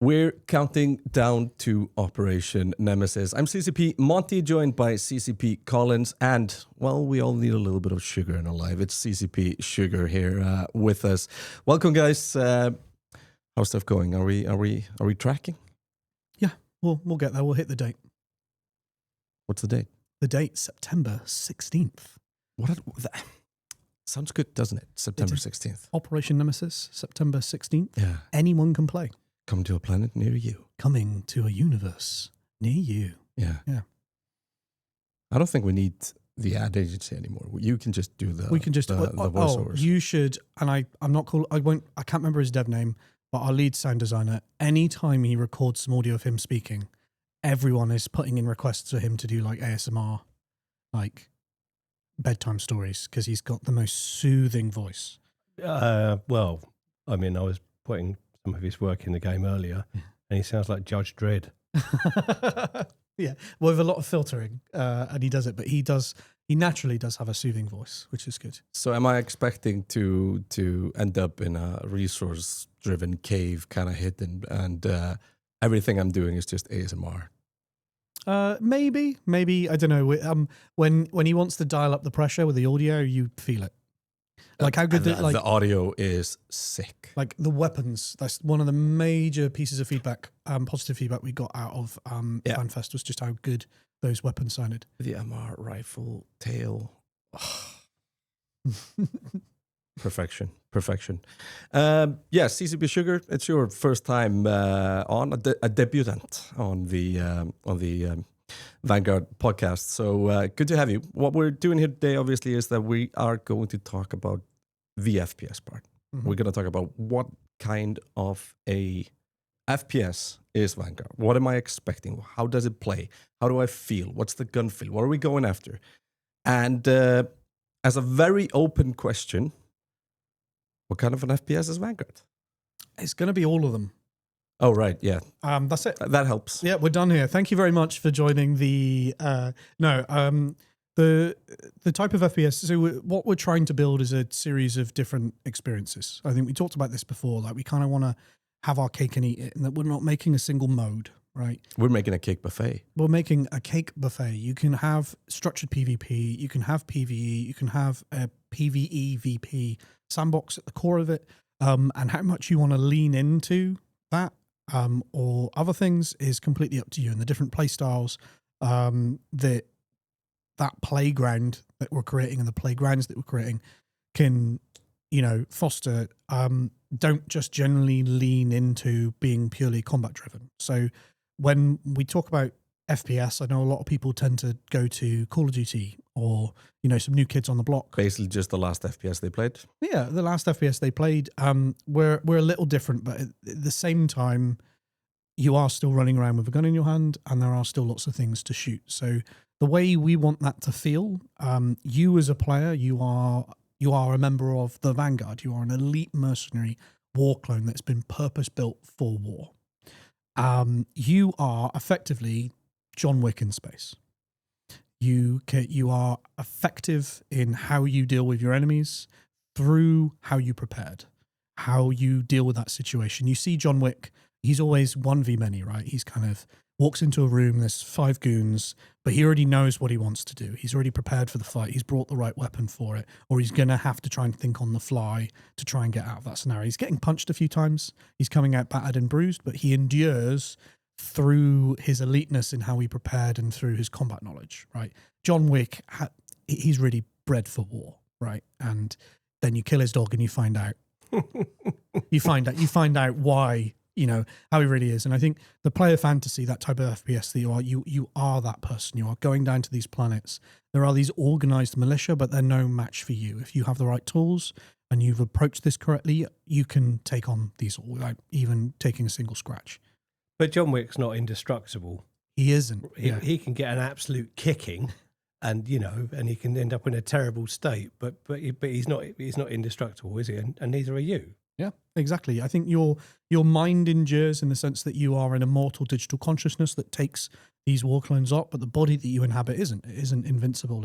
We're counting down to Operation Nemesis. I'm CCP Monty, joined by CCP Collins, and, well, we all need a little bit of sugar in our life. It's CCP Sugar here with us. Welcome, guys. How's stuff going? Are we tracking? Yeah, we'll get there. We'll hit the date. What's the date? The date, September 16th. That sounds good, doesn't it? September 16th. Operation Nemesis, September 16th. Yeah. Anyone can play. Come to a planet near you. Coming to a universe near you. Yeah. Yeah. I don't think we need the ad agency anymore. You can just do the. We can just the voiceovers. You should, and I'm not cool. I can't remember his dev name, but our lead sound designer, anytime he records some audio of him speaking, everyone is putting in requests for him to do like ASMR, like bedtime stories, because he's got the most soothing voice. Well, I mean, I was putting some of his work in the game earlier, and he sounds like Judge Dredd. Yeah, with a lot of filtering, and he does it, but he naturally does have a soothing voice, which is good. So am I expecting to end up in a resource-driven cave kind of hidden, and everything I'm doing is just ASMR? Maybe, I don't know. When he wants to dial up the pressure with the audio, you feel it. Like how good the audio is sick. Like the weapons, that's one of the major pieces of feedback, positive feedback we got out of FanFest, was just how good those weapons sounded. The MR rifle tail. Perfection. Yes, CCP Sugar, it's your first time on, a debutant on the Vanguard podcast. So good to have you. What we're doing here today, obviously, is that we are going to talk about the FPS part. Mm-hmm. We're going to talk about what kind of a FPS is Vanguard. What am I expecting? How does it play? How do I feel? What's the gun feel? What are we going after? And as a very open question, what kind of an FPS is Vanguard? It's going to be all of them. Oh, right. Yeah. That's it. That helps. Yeah, we're done here. Thank you very much for joining the the type of FPS. So what we're trying to build is a series of different experiences. I think we talked about this before. Like we kind of want to have our cake and eat it, and that we're not making a single mode, right? We're making a cake buffet. We're making a cake buffet. You can have structured PvP. You can have PvE. You can have a PvE VP sandbox at the core of it. And how much you want to lean into that or other things is completely up to you. And the different play styles that playground that we're creating and the playgrounds that we're creating can, foster, don't just generally lean into being purely combat driven. So when we talk about FPS, I know a lot of people tend to go to Call of Duty or, some new kids on the block. Basically just the last FPS they played. Yeah, the last FPS they played. We're a little different, but at the same time, you are still running around with a gun in your hand and there are still lots of things to shoot. So the way we want that to feel, you as a player, you are a member of the Vanguard. You are an elite mercenary war clone that's been purpose-built for war. You are effectively John Wick in space. You are effective in how you deal with your enemies through how you prepared, how you deal with that situation. You see John Wick, he's always 1v many, right? He's kind of walks into a room, there's 5 goons, but he already knows what he wants to do. He's already prepared for the fight. He's brought the right weapon for it, or he's going to have to try and think on the fly to try and get out of that scenario. He's getting punched a few times. He's coming out battered and bruised, but he endures through his eliteness in how he prepared and through his combat knowledge, right? John Wick, he's really bred for war, right? And then you kill his dog and you find out, you find out why, how he really is. And I think the player fantasy, that type of FPS that you are that person. You are going down to these planets. There are these organized militia, but they're no match for you. If you have the right tools and you've approached this correctly, you can take on these without even taking a single scratch. But John Wick's not indestructible. He isn't. He can get an absolute kicking, and and he can end up in a terrible state. But he's not indestructible, is he? And neither are you. Yeah, exactly. I think your mind endures in the sense that you are an immortal digital consciousness that takes these war clones up, but the body that you inhabit isn't. It isn't invincible.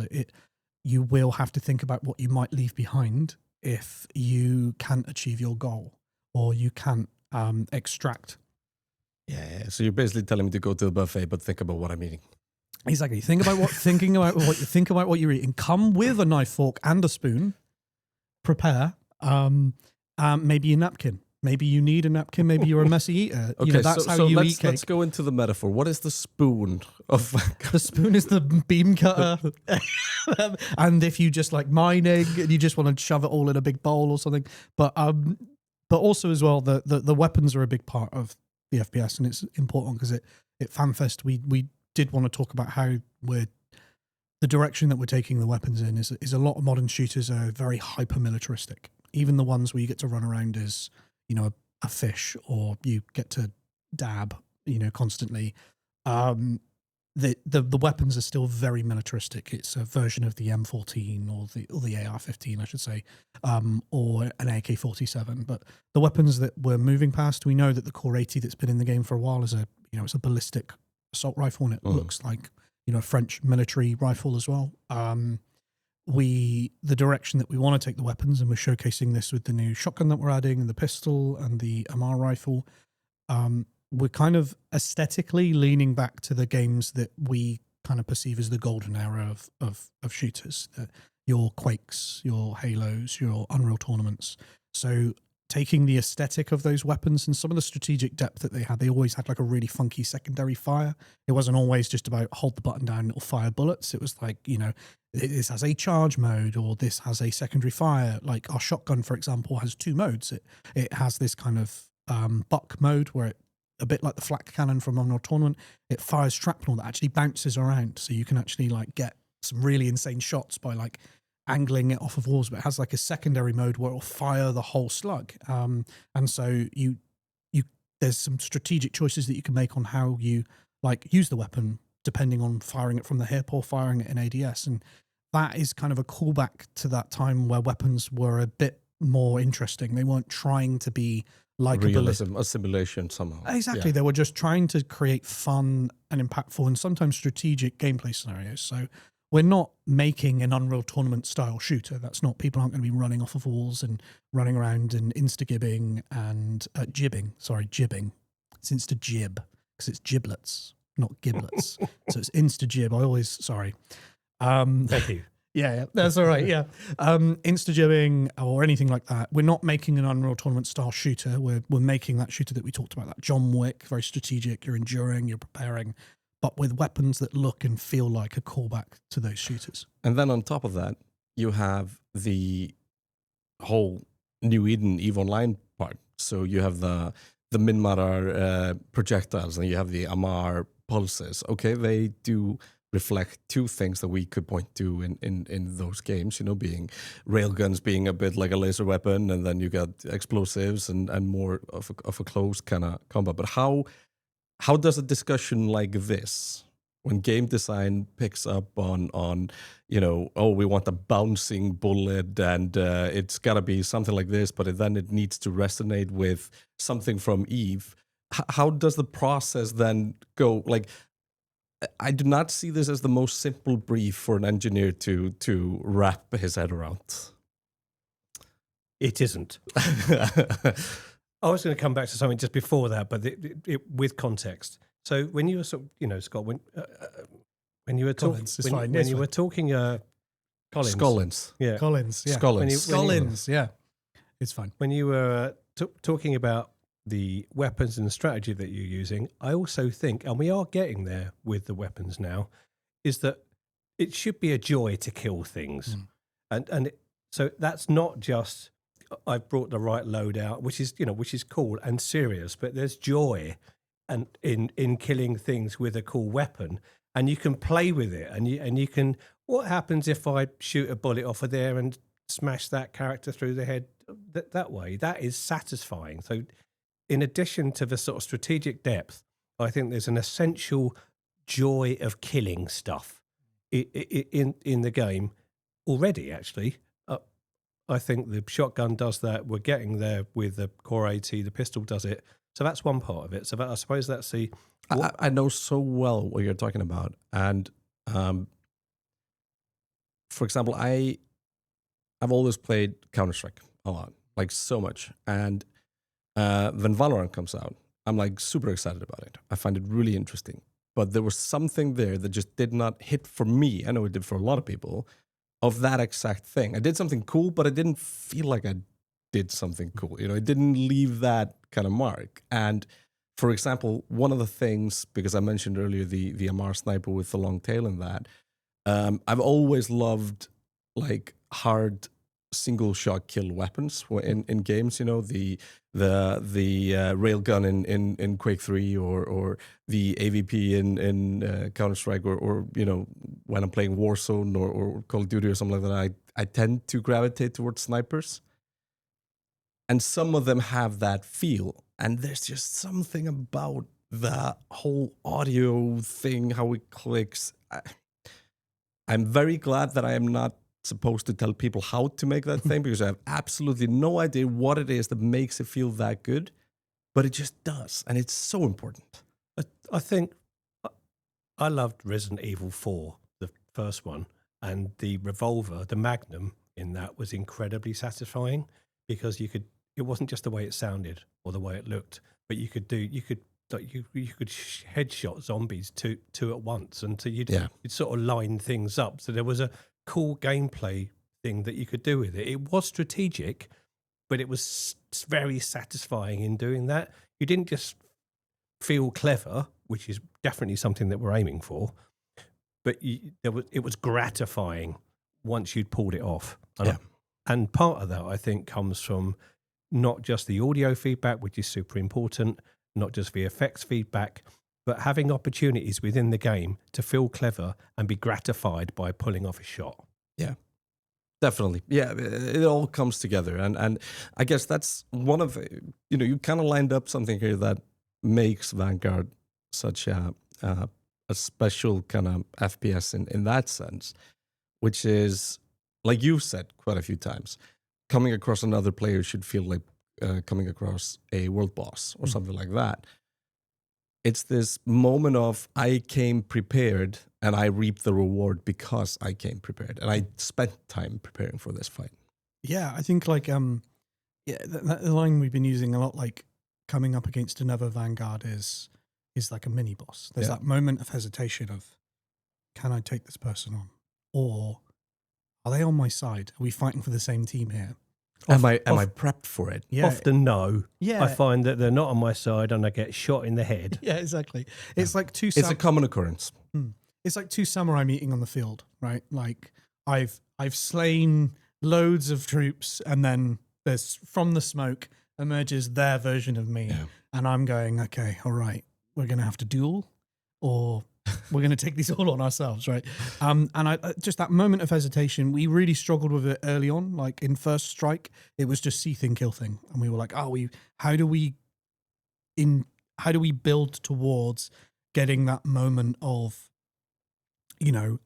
You will have to think about what you might leave behind if you can't achieve your goal or you can't extract Yeah. So you're basically telling me to go to the buffet, but think about what I'm eating. Exactly. Think about what you're eating. Come with a knife, fork, and a spoon. Prepare. Maybe a napkin. Maybe you need a napkin. Maybe you're a messy eater. Okay, That's how you eat cake. Let's go into the metaphor. What is the spoon of? The spoon is the beam cutter. And if you just like mining and you just want to shove it all in a big bowl or something, but also as well, the weapons are a big part of the FPS, and it's important because at FanFest we did want to talk about how the direction that we're taking the weapons in is a lot of modern shooters are very hyper militaristic. Even the ones where you get to run around as, you know, a fish, or you get to dab, you know, constantly. The weapons are still very militaristic. It's a version of the M14 or the AR-15, I should say, or an AK-47. But the weapons that we're moving past, we know that the Core 80 that's been in the game for a while is it's a ballistic assault rifle, and it looks like, you know, a French military rifle as well. The direction that we want to take the weapons, and we're showcasing this with the new shotgun that we're adding, and the pistol and the MR rifle. We're kind of aesthetically leaning back to the games that we kind of perceive as the golden era of shooters. Your Quakes, your Halos, your Unreal Tournaments. So taking the aesthetic of those weapons and some of the strategic depth that they always had like a really funky secondary fire. It wasn't always just about hold the button down and it'll fire bullets. It was like, you know, this has a charge mode, or this has a secondary fire. Like our shotgun, for example, has 2 modes. It has this kind of buck mode where a bit like the flak cannon from Unreal Tournament, it fires shrapnel that actually bounces around. So you can actually like get some really insane shots by like angling it off of walls, but it has like a secondary mode where it'll fire the whole slug. And so you there's some strategic choices that you can make on how you like use the weapon, depending on firing it from the hip or firing it in ADS. And that is kind of a callback to that time where weapons were a bit more interesting. They weren't trying to be like realism, a simulation somehow. Exactly. Yeah. They were just trying to create fun and impactful and sometimes strategic gameplay scenarios. So we're not making an Unreal Tournament style shooter. That's not, people aren't going to be running off of walls and running around and insta-gibbing and jibbing. It's insta-gib because it's giblets, not giblets. So it's insta-gib. Thank you. Yeah, that's all right. Yeah. Insta-gibbing or anything like that. We're not making an Unreal Tournament style shooter. We're making that shooter that we talked about, that John Wick, very strategic. You're enduring, you're preparing, but with weapons that look and feel like a callback to those shooters. And then on top of that, you have the whole New Eden EVE Online part. So you have the Minmatar projectiles, and you have the Amar pulses. Okay, they do reflect 2 things that we could point to in those games, you know, being railguns being a bit like a laser weapon, and then you got explosives and more of a close kind of combat. But how does a discussion like this, when game design picks up on you know, oh, we want a bouncing bullet and it's got to be something like this, but then it needs to resonate with something from EVE, how does the process then go? Like, I do not see this as the most simple brief for an engineer to wrap his head around. It isn't. I was going to come back to something just before that, but with context. So when you were sort of, you know, Scott, when you were talking, when you were talking, Collins, yeah, Collins, yeah, Collins, yeah, it's fine. When you were talking about the weapons and the strategy that you're using, I also think, and we are getting there with the weapons now, is that it should be a joy to kill things, so that's not just I've brought the right loadout, which is cool and serious, but there's joy and in killing things with a cool weapon, and you can play with it, and you can. What happens if I shoot a bullet off of there and smash that character through the head that way? That is satisfying. So, in addition to the sort of strategic depth, I think there's an essential joy of killing stuff in the game already, actually. I think the shotgun does that. We're getting there with the Core 80. The pistol does it. So that's one part of it. So I suppose that's the... I know so well what you're talking about. And for example, I've always played Counter-Strike a lot, like so much. And when Valorant comes out, I'm like super excited about it. I find it really interesting. But there was something there that just did not hit for me. I know it did for a lot of people, of that exact thing. I did something cool, but I didn't feel like I did something cool. It didn't leave that kind of mark. And for example, one of the things, because I mentioned earlier the MR sniper with the long tail and that, I've always loved like hard single shot kill weapons in games. The railgun in Quake 3 or the AVP in Counter Strike or when I'm playing Warzone or Call of Duty or something like that. I tend to gravitate towards snipers, and some of them have that feel. And there's just something about the whole audio thing, how it clicks. I'm very glad that I am not supposed to tell people how to make that thing, because I have absolutely no idea what it is that makes it feel that good, but it just does, and it's so important. I think I loved Resident Evil 4, the first one, and the revolver, the Magnum in that was incredibly satisfying, because it wasn't just the way it sounded or the way it looked, but you could headshot zombies two at once, and so you'd sort of line things up. So there was a cool gameplay thing that you could do with it. It was strategic, but it was very satisfying in doing that. You didn't just feel clever, which is definitely something that we're aiming for, but it was gratifying once you'd pulled it off. And part of that, I think, comes from not just the audio feedback, which is super important, not just the effects feedback, but having opportunities within the game to feel clever and be gratified by pulling off a shot. Yeah, definitely. Yeah, it all comes together. And I guess that's one of, you kind of lined up something here that makes Vanguard such a special kind of FPS in that sense, which is, like you've said quite a few times, coming across another player should feel like coming across a world boss or something like that. It's this moment of I came prepared and I reap the reward because I came prepared and I spent time preparing for this fight. Yeah, I think like the line we've been using a lot, like coming up against another Vanguard is like a mini boss. There's that moment of hesitation of, can I take this person on, or are they on my side? Are we fighting for the same team here? Am I prepped for it? Yeah. Often no. Yeah. I find that they're not on my side and I get shot in the head. Yeah, exactly. It's like two. It's a common occurrence. It's like two samurai meeting on the field, right? Like I've slain loads of troops, and then there's from the smoke emerges their version of me, and I'm going, okay, all right, we're gonna have to duel, or we're going to take these all on ourselves, right? And I just that moment of hesitation, we really struggled with it early on. Like in First Strike, it was just see thing, kill thing, and we were like, how do we build towards getting that moment of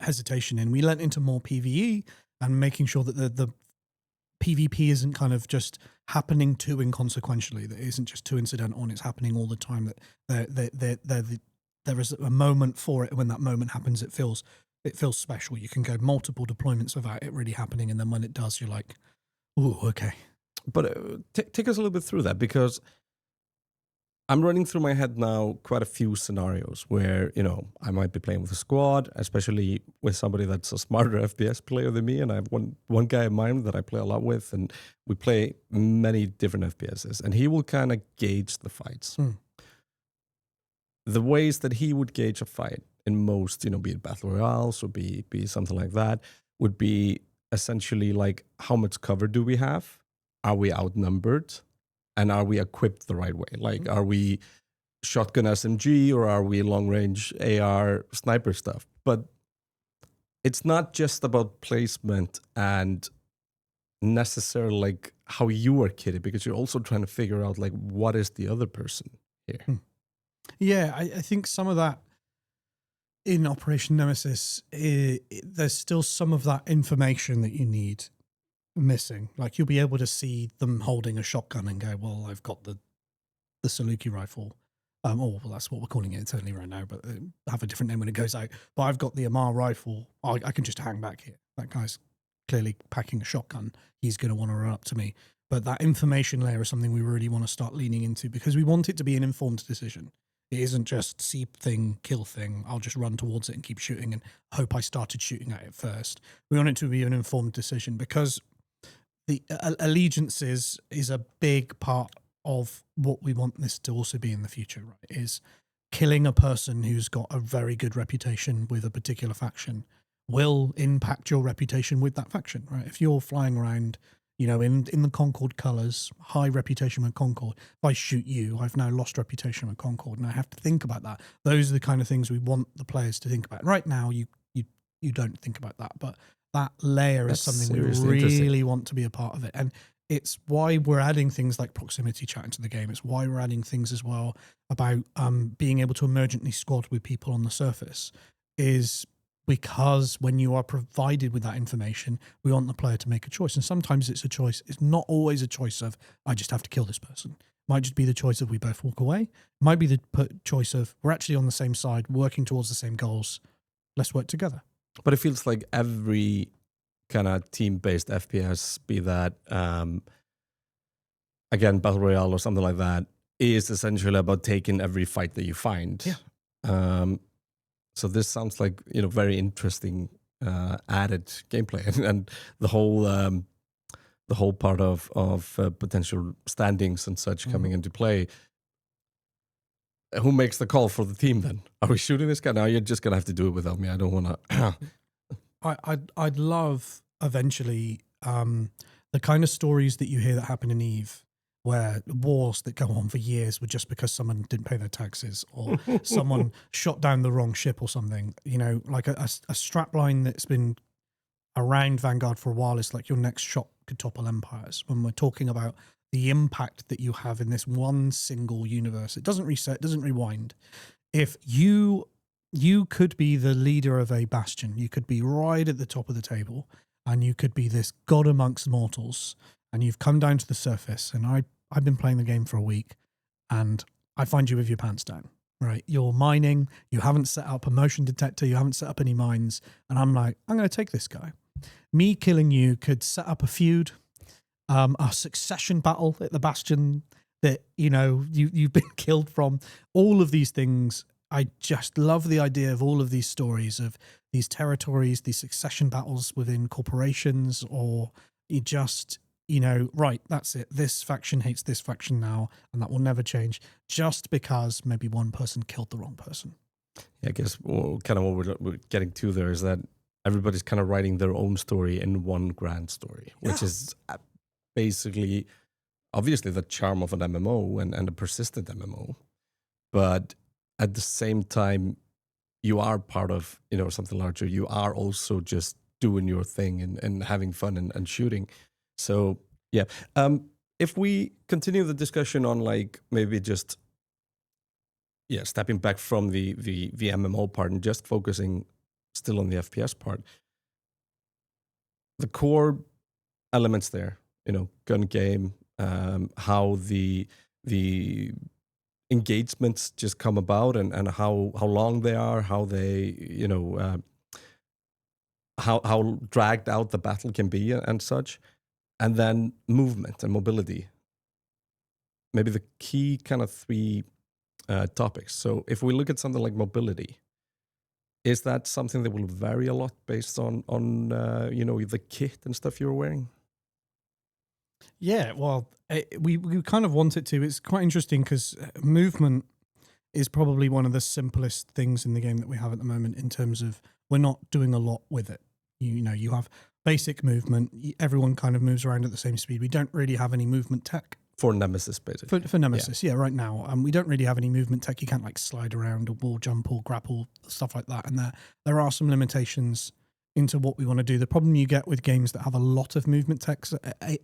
hesitation in? We lent into more PvE and making sure that the PvP isn't kind of just happening too inconsequentially, that it isn't just too incidental and it's happening all the time, that there is a moment for it. When that moment happens, it feels special. You can go multiple deployments without it really happening, and then when it does, you're like, "Ooh, okay." But take us a little bit through that, because I'm running through my head now quite a few scenarios where I might be playing with a squad, especially with somebody that's a smarter FPS player than me, and I have one guy in mind that I play a lot with, and we play many different FPSs, and he will kind of gauge the fights. The ways that he would gauge a fight in most, be it battle royales or be something like that, would be essentially like, how much cover do we have? Are we outnumbered? And are we equipped the right way? Like, are we shotgun SMG or are we long range AR sniper stuff? But it's not just about placement and necessarily like how you are kitted, because you're also trying to figure out like, what is the other person here? Yeah, I think some of that in Operation Nemesis, there's still some of that information that you need missing. Like you'll be able to see them holding a shotgun and go, well, I've got the Saluki rifle. Well, that's what we're calling it internally right now, but have a different name when it goes out. But I've got the Amar rifle. I can just hang back here. That guy's clearly packing a shotgun. He's going to want to run up to me. But that information layer is something we really want to start leaning into because we want it to be an informed decision. It isn't just see thing, kill thing. I'll just run towards it and keep shooting and hope I started shooting at it first. We want it to be an informed decision because the allegiances is a big part of what we want this to also be in the future, right? Is killing a person who's got a very good reputation with a particular faction will impact your reputation with that faction, right? If you're flying around, you know, in the Concord colours, high reputation with Concord. If I shoot you, I've now lost reputation with Concord, and I have to think about that. Those are the kind of things we want the players to think about. Right now, you don't think about that, but that layer is something we really want to be a part of it. And it's why we're adding things like proximity chat into the game. It's why we're adding things as well about being able to emergently squad with people on the surface, is because when you are provided with that information, we want the player to make a choice. And sometimes it's a choice. It's not always a choice of, I just have to kill this person. It might just be the choice of we both walk away. It might be the choice of we're actually on the same side, working towards the same goals. Let's work together. But it feels like every kind of team-based FPS, be that, again, Battle Royale or something like that, is essentially about taking every fight that you find. Yeah. So this sounds like, you know, very interesting added gameplay, and the whole part of potential standings and such coming into play. Who makes the call for the team then? Are we shooting this guy? No, you're just gonna have to do it without me. I don't want to. I'd love eventually the kind of stories that you hear that happen in EVE, where wars that go on for years were just because someone didn't pay their taxes or someone shot down the wrong ship or something. You know, like a strapline that's been around Vanguard for a while is like your next shot could topple empires. When we're talking about the impact that you have in this one single universe, it doesn't reset, doesn't rewind. If you could be the leader of a bastion, you could be right at the top of the table, and you could be this god amongst mortals, and you've come down to the surface, and I've been playing the game for a week, and I find you with your pants down, right? You're mining, you haven't set up a motion detector, you haven't set up any mines, and I'm like, I'm going to take this guy. Me killing you could set up a feud, a succession battle at the bastion that, you know, you've been killed from. All of these things, I just love the idea of all of these stories of these territories, these succession battles within corporations, or you just... you know, right, that's it. This faction hates this faction now, and that will never change just because maybe one person killed the wrong person. Yeah, I guess kind of what we're getting to there is that everybody's kind of writing their own story in one grand story, which is basically, obviously, the charm of an MMO and a persistent MMO. But at the same time, you are part of, you know, something larger. You are also just doing your thing and having fun and shooting. So, yeah, if we continue the discussion on like maybe just, stepping back from the MMO part and just focusing still on the FPS part, the core elements there, you know, gun game, how the engagements just come about and how long they are, how they, you know, how dragged out the battle can be and such. And then movement and mobility. Maybe the key kind of three topics. So if we look at something like mobility, is that something that will vary a lot based on you know, the kit and stuff you're wearing? Yeah, well, we kind of want it to. It's quite interesting because movement is probably one of the simplest things in the game that we have at the moment in terms of we're not doing a lot with it. You know, you have basic movement. Everyone kind of moves around at the same speed. We don't really have any movement tech. For Nemesis, basically. For Nemesis, yeah, right now. We don't really have any movement tech. You can't like slide around or wall jump or grapple, stuff like that. And there are some limitations into what we want to do. The problem you get with games that have a lot of movement tech,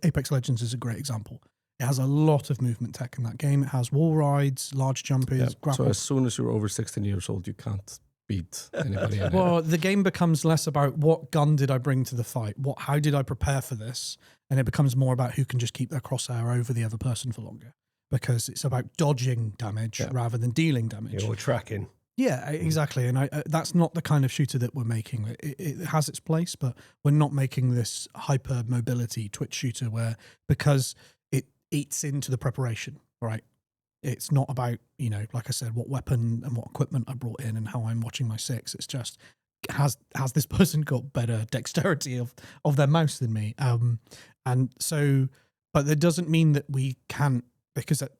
Apex Legends is a great example. It has a lot of movement tech in that game. It has wall rides, large jumpers, grapple. So as soon as you're over 16 years old, you can't beat anybody. Well, the game becomes less about what gun did I bring to the fight, how did I prepare for this, and it becomes more about who can just keep their crosshair over the other person for longer, because it's about dodging damage rather than dealing damage. You're tracking. Yeah, exactly. And that's not the kind of shooter that we're making. It has its place, but we're not making this hyper mobility twitch shooter because eats into the preparation, right? It's not about, like I said, what weapon and what equipment I brought in and how I'm watching my six. It's just, has this person got better dexterity of their mouse than me? And so, but that doesn't mean that we can't, because that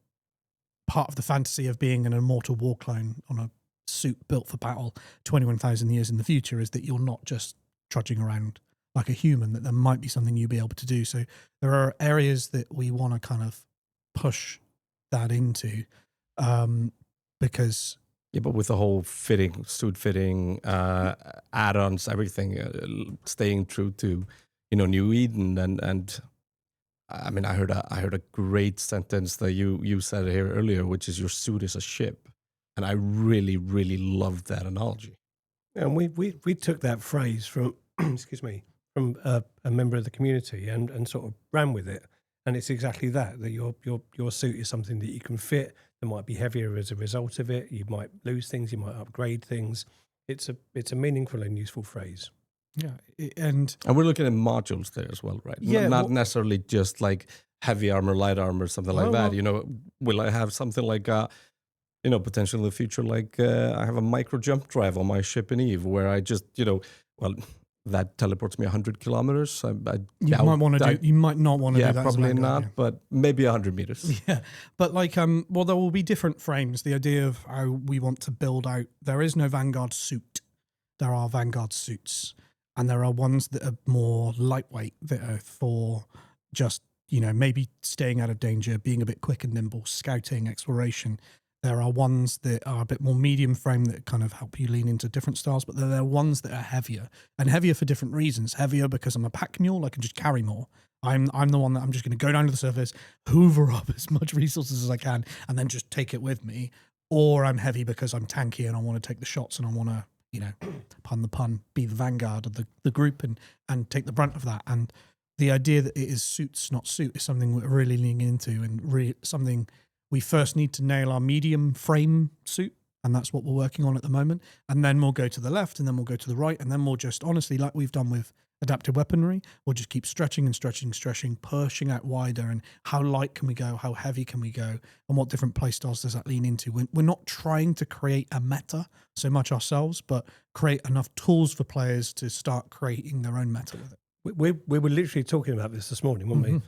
part of the fantasy of being an immortal war clone on a suit built for battle 21,000 years in the future is that you're not just trudging around like a human, that there might be something you'll be able to do. So there are areas that we want to kind of push that into, because but with the whole suit fitting, add-ons, everything, staying true to New Eden, and I mean, I heard a great sentence that you said here earlier, which is your suit is a ship, and I really really loved that analogy. And we took that phrase from excuse me, from a member of the community and sort of ran with it. And it's exactly that your suit is something that you can fit. It might be heavier as a result of it. You might lose things. You might upgrade things. It's a meaningful and useful phrase. Yeah, and we're looking at modules there as well, right? Yeah, not necessarily just like heavy armor, light armor, something like that. Will I have something like potentially in the future, like I have a micro jump drive on my ship in EVE, where I just that teleports me 100 kilometers. You might not want to do that. Yeah, probably not, but maybe 100 meters. Yeah, but like, well, there will be different frames. The idea of how we want to build out, there is no Vanguard suit. There are Vanguard suits, and there are ones that are more lightweight, that are for just, maybe staying out of danger, being a bit quick and nimble, scouting, exploration. There are ones that are a bit more medium frame that kind of help you lean into different styles, but there are ones that are heavier, and heavier for different reasons. Heavier because I'm a pack mule, I can just carry more. I'm the one that I'm just going to go down to the surface, hoover up as much resources as I can, and then just take it with me. Or I'm heavy because I'm tanky and I want to take the shots and I want to, pun the pun, be the vanguard of the group and take the brunt of that. And the idea that it is suits, not suit, is something we're really leaning into, and something we first need to nail our medium frame suit, and that's what we're working on at the moment. And then we'll go to the left, and then we'll go to the right, and then we'll just, honestly, like we've done with adaptive weaponry, we'll just keep stretching and stretching, pushing out wider, and how light can we go, how heavy can we go, and what different playstyles does that lean into. We're not trying to create a meta so much ourselves, but create enough tools for players to start creating their own meta with it. We were literally talking about this morning, weren't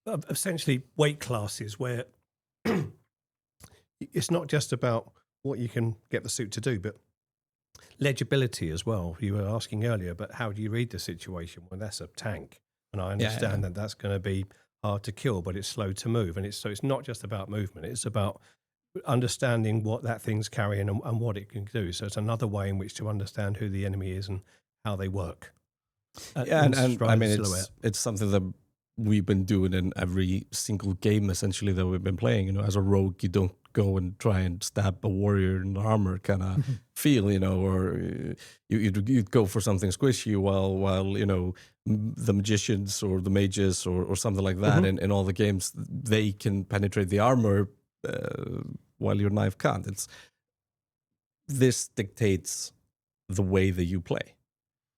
we? Essentially weight classes where it's not just about what you can get the suit to do, but legibility as well. You were asking earlier, but how do you read the situation? Well, that's a tank, and I understand that that's going to be hard to kill, but it's slow to move, and it's not just about movement. It's about understanding what that thing's carrying and what it can do. So it's another way in which to understand who the enemy is and how they work. And I mean, it's something that we've been doing in every single game essentially that we've been playing. As a rogue, you don't go and try and stab a warrior in armor kind of feel, or you'd go for something squishy while the magicians or the mages or something like that in all the games, they can penetrate the armor while your knife can't. This dictates the way that you play,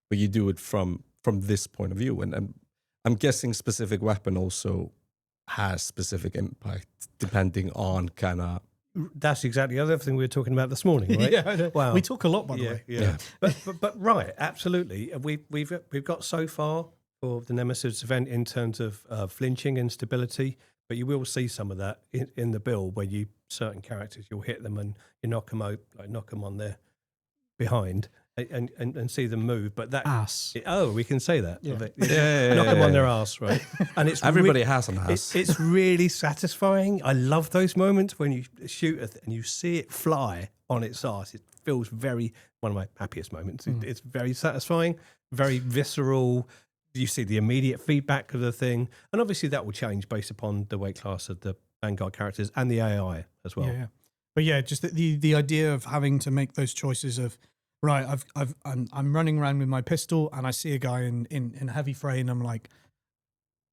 but you do it from this point of view, and I'm guessing specific weapon also has specific impact depending on kind of. That's exactly the other thing we were talking about this morning, right? Yeah, wow. We talk a lot, by the way. Yeah. But right, absolutely. We've got so far for the Nemesis event in terms of flinching and stability, but you will see some of that in the build where certain characters, you'll hit them and you knock them out, like knock them on their behind. And see them move, but that ass. We can say that. Yeah. Knock them on their ass, right? And it's everybody has an ass. It's really satisfying. I love those moments when you shoot and you see it fly on its ass. It feels one of my happiest moments. It's very satisfying, very visceral. You see the immediate feedback of the thing, and obviously that will change based upon the weight class of the Vanguard characters and the AI as well. Yeah. But yeah, just the idea of having to make those choices of. Right, I'm running around with my pistol and I see a guy in a heavy fray and I'm like,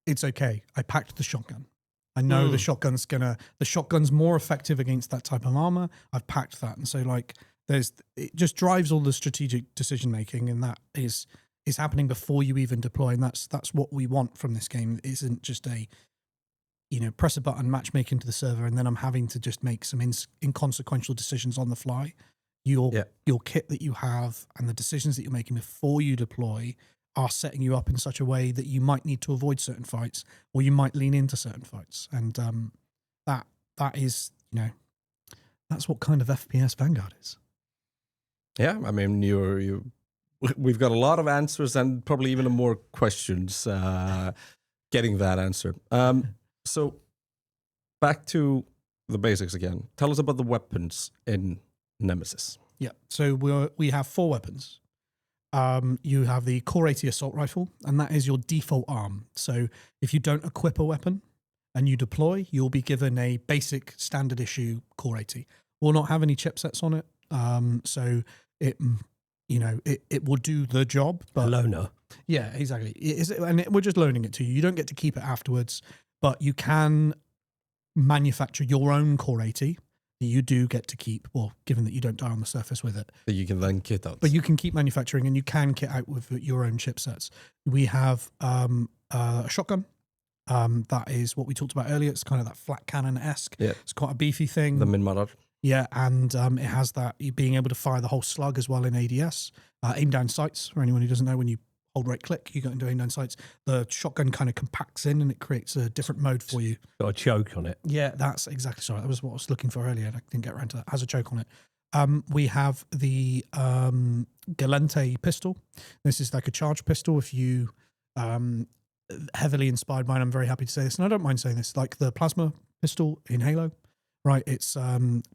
it's okay. I packed the shotgun. I know the shotgun's more effective against that type of armor. I've packed that, and so like it just drives all the strategic decision making, and that is happening before you even deploy, and that's what we want from this game. It isn't just press a button, matchmaking to the server, and then I'm having to just make some inconsequential decisions on the fly. Your kit that you have and the decisions that you're making before you deploy are setting you up in such a way that you might need to avoid certain fights, or you might lean into certain fights. And that is, that's what kind of FPS Vanguard is. Yeah, I mean, we've got a lot of answers and probably even more questions getting that answer. So back to the basics again. Tell us about the weapons in Nemesis. Yeah, so we have 4 weapons. You have the Core 80 assault rifle, and that is your default arm. So if you don't equip a weapon and you deploy, you'll be given a basic standard issue Core 80. Will not have any chipsets on it, so it will do the job. But loaner. Yeah, exactly. We're just loaning it to you. You don't get to keep it afterwards, but you can manufacture your own Core 80 that you do get to keep. Well, given that you don't die on the surface with it, That you can then kit out. but you can keep manufacturing and you can kit out with your own chipsets. We have a shotgun. That is what we talked about earlier. It's kind of that flat cannon-esque. Yeah. It's quite a beefy thing. The Minmarar. Yeah, and it has that you being able to fire the whole slug as well in ADS. Aim down sights, for anyone who doesn't know, when you hold right click, you go into aim down sights. The shotgun kind of compacts in and it creates a different mode for you. Got a choke on it. Yeah, that's exactly sorry. That was what I was looking for earlier. And I didn't get around to that. It has a choke on it. We have the Galente pistol. This is like a charge pistol. If you heavily inspired by it, I'm very happy to say this, and I don't mind saying this, like the plasma pistol in Halo. Right, it's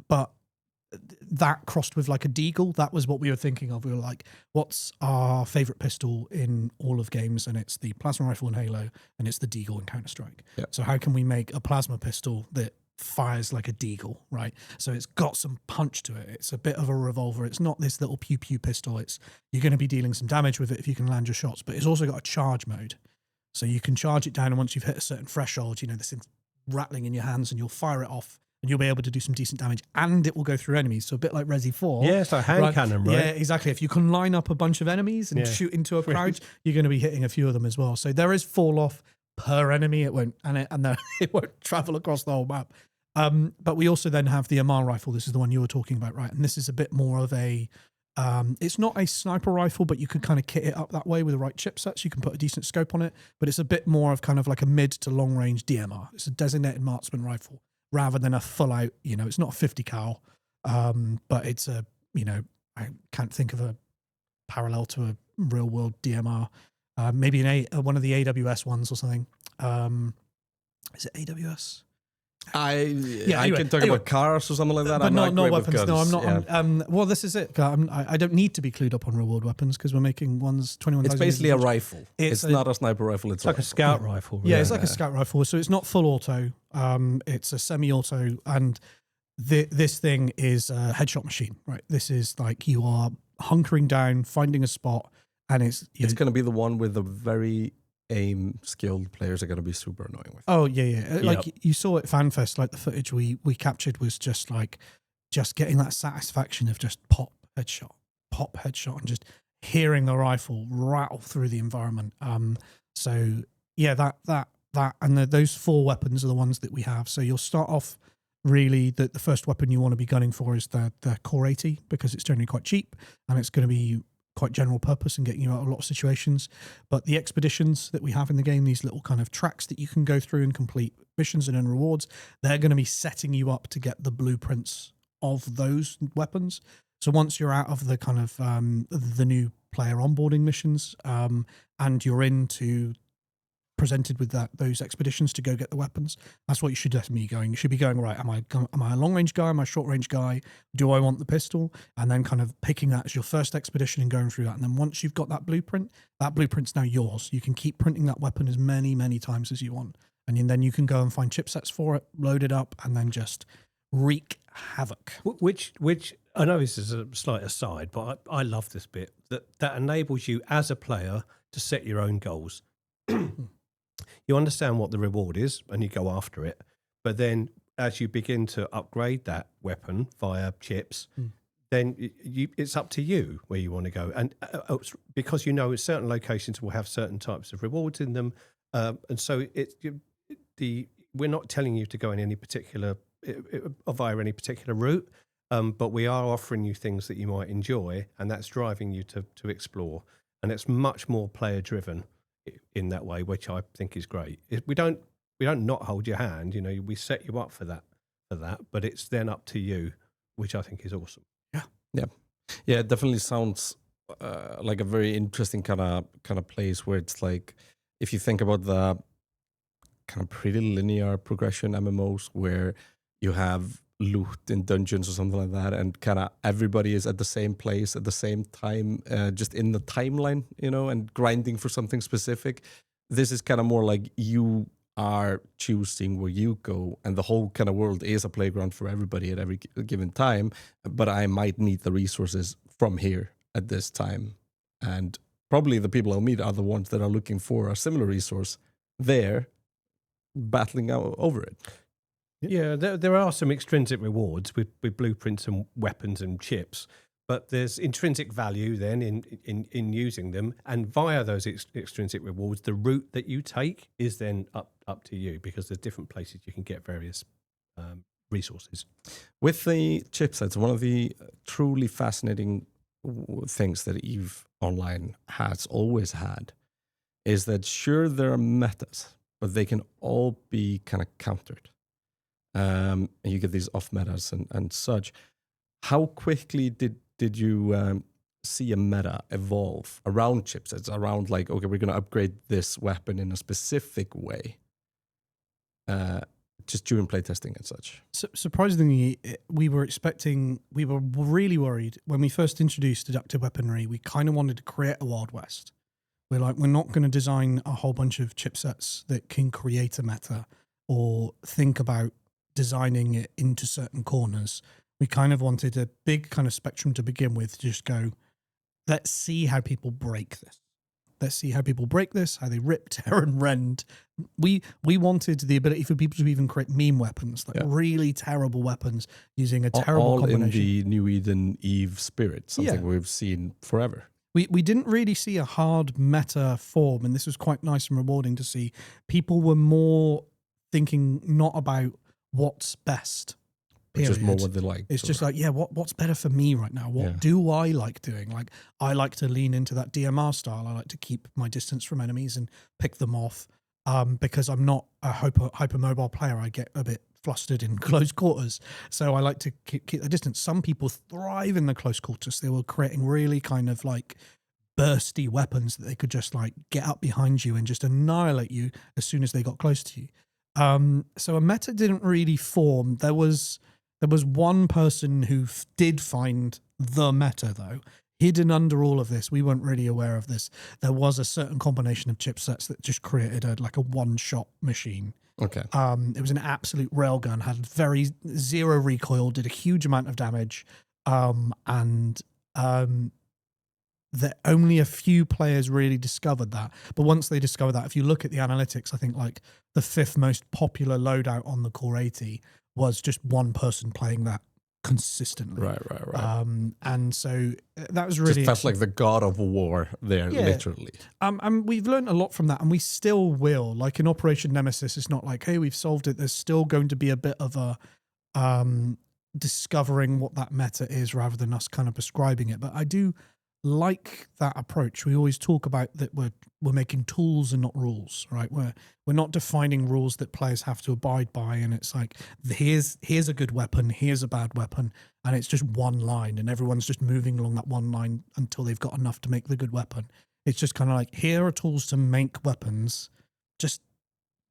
but that crossed with like a deagle, that was what we were thinking of. We were like, what's our favorite pistol in all of games? And it's the plasma rifle in Halo, and it's the deagle in Counter-Strike. Yeah. So how can we make a plasma pistol that fires like a deagle, right? So it's got some punch to it. It's a bit of a revolver. It's not this little pew pew pistol. You're going to be dealing some damage with it if you can land your shots, but it's also got a charge mode. So you can charge it down, and once you've hit a certain threshold, this thing's rattling in your hands, and you'll fire it off. And you'll be able to do some decent damage, and it will go through enemies. So a bit like Resi 4. Yeah, it's like hand cannon, right? Yeah, exactly. If you can line up a bunch of enemies and shoot into a crowd, you're going to be hitting a few of them as well. So there is fall off per enemy. It won't it won't travel across the whole map. But we also then have the Amar rifle. This is the one you were talking about, right? And this is a bit more of a it's not a sniper rifle, but you could kind of kit it up that way with the right chipsets. You can put a decent scope on it, but it's a bit more of kind of like a mid to long range DMR. It's a designated marksman rifle, rather than a full out, it's not a 50 cal, but it's a, I can't think of a parallel to a real world DMR. Maybe one of the AWS ones or something. Is it AWS? I can talk about cars or something like that. But I'm not great with weapons. No, I'm guns. not. Well, this is it. I don't need to be clued up on real world weapons because we're making ones 21,000. It's basically a rifle. It's not a sniper rifle. It's like a scout rifle. Yeah, it's like a scout rifle. So it's not full auto. It's a semi-auto, and this thing is a headshot machine. Right. This is like you are hunkering down, finding a spot, and it's going to be the one with the very aim skilled players are going to be super annoying with. Oh yeah. Like you saw at FanFest, like the footage we captured was just getting that satisfaction of just pop headshot, and just hearing the rifle rattle through the environment. So yeah, that and those 4 weapons are the ones that we have. So you'll start off really the first weapon you want to be gunning for is the Core 80 because it's generally quite cheap and it's going to be quite general purpose and getting you out of a lot of situations. But the expeditions that we have in the game, these little kind of tracks that you can go through and complete missions and earn rewards, they're going to be setting you up to get the blueprints of those weapons. So once you're out of the kind of the new player onboarding missions and you're into presented with those expeditions to go get the weapons, that's what you should definitely be going. You should be going, right, am I a long range guy? Am I a short range guy? Do I want the pistol? And then kind of picking that as your first expedition and going through that. And then once you've got that blueprint's now yours. You can keep printing that weapon as many, many times as you want. And then you can go and find chipsets for it, load it up, and then just wreak havoc. Which I know this is a slight aside, but I love this bit that enables you as a player to set your own goals. You understand what the reward is and you go after it. But then as you begin to upgrade that weapon via chips, then it's up to you where you want to go. And because certain locations will have certain types of rewards in them. And so we're not telling you to go in any particular via any particular route, but we are offering you things that you might enjoy, and that's driving you to explore. And it's much more player driven in that way, which I think is great. We don't not hold your hand. We set you up for that, but it's then up to you, which I think is awesome. Yeah. It definitely sounds like a very interesting kind of place where it's like, if you think about the kind of pretty linear progression MMOs where you have loot in dungeons or something like that, and kind of everybody is at the same place at the same time, just in the timeline, and grinding for something specific. This is kind of more like you are choosing where you go, and the whole kind of world is a playground for everybody at every given time. But I might need the resources from here at this time, and probably the people I'll meet are the ones that are looking for a similar resource there, battling out over it. Yeah, there are some extrinsic rewards with blueprints and weapons and chips, but there's intrinsic value then in using them, and via those extrinsic rewards, the route that you take is then up to you, because there's different places you can get various resources. With the chipsets, one of the truly fascinating things that EVE Online has always had is that, sure, there are metas, but they can all be kind of countered. And you get these off metas and such. How quickly did you see a meta evolve around chipsets, around like, okay, we're going to upgrade this weapon in a specific way, just during playtesting and such? Surprisingly, we were really worried when we first introduced deductive weaponry. We kind of wanted to create a Wild West. We're like, we're not going to design a whole bunch of chipsets that can create a meta or think about designing it into certain corners. We kind of wanted a big kind of spectrum to begin with. Just go, let's see how people break this. Let's see how people break this, how they rip, tear, and rend. We wanted the ability for people to even create meme weapons, like really terrible weapons using a terrible combination. All in the New Eden EVE spirit, something we've seen forever. We didn't really see a hard meta form, and this was quite nice and rewarding to see. People were more thinking not about what's best. It's just more what they like. It's just like, what's better for me right now? What do I like doing? Like, I like to lean into that DMR style. I like to keep my distance from enemies and pick them off, because I'm not a hypermobile player. I get a bit flustered in close quarters. So I like to keep the distance. Some people thrive in the close quarters. They were creating really kind of like bursty weapons that they could just like get up behind you and just annihilate you as soon as they got close to you. So a meta didn't really form. There was one person who did find the meta, though. Hidden under all of this, we weren't really aware of this. There was a certain combination of chipsets that just created a one-shot machine. Okay. It was an absolute railgun, had zero recoil, did a huge amount of damage, and that only a few players really discovered that. But once they discovered that, if you look at the analytics, I think like the 5th most popular loadout on the Core 80 was just one person playing that consistently. Right. And so that was really... Just felt like the god of war there, literally. And we've learned a lot from that, and we still will. Like in Operation Nemesis, it's not like, hey, we've solved it. There's still going to be a bit of a discovering what that meta is rather than us kind of prescribing it. But I do like that approach. We always talk about that we're making tools and not rules, right? We're not defining rules that players have to abide by, and it's like, here's a good weapon, here's a bad weapon, and it's just one line, and everyone's just moving along that one line until they've got enough to make the good weapon. It's just kind of like, here are tools to make weapons. Just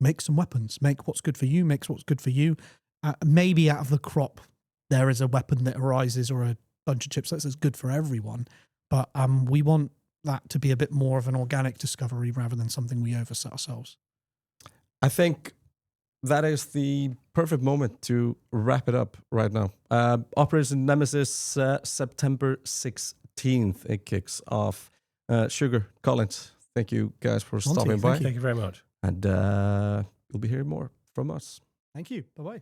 make some weapons. Make what's good for you, makes what's good for you. Maybe out of the crop, there is a weapon that arises or a bunch of chipsets that's good for everyone. But we want that to be a bit more of an organic discovery rather than something we overset ourselves. I think that is the perfect moment to wrap it up right now. Operation Nemesis, September 16th, it kicks off. Sugar, Collins, thank you guys for stopping by. Thank you very much. And you'll be hearing more from us. Thank you. Bye-bye.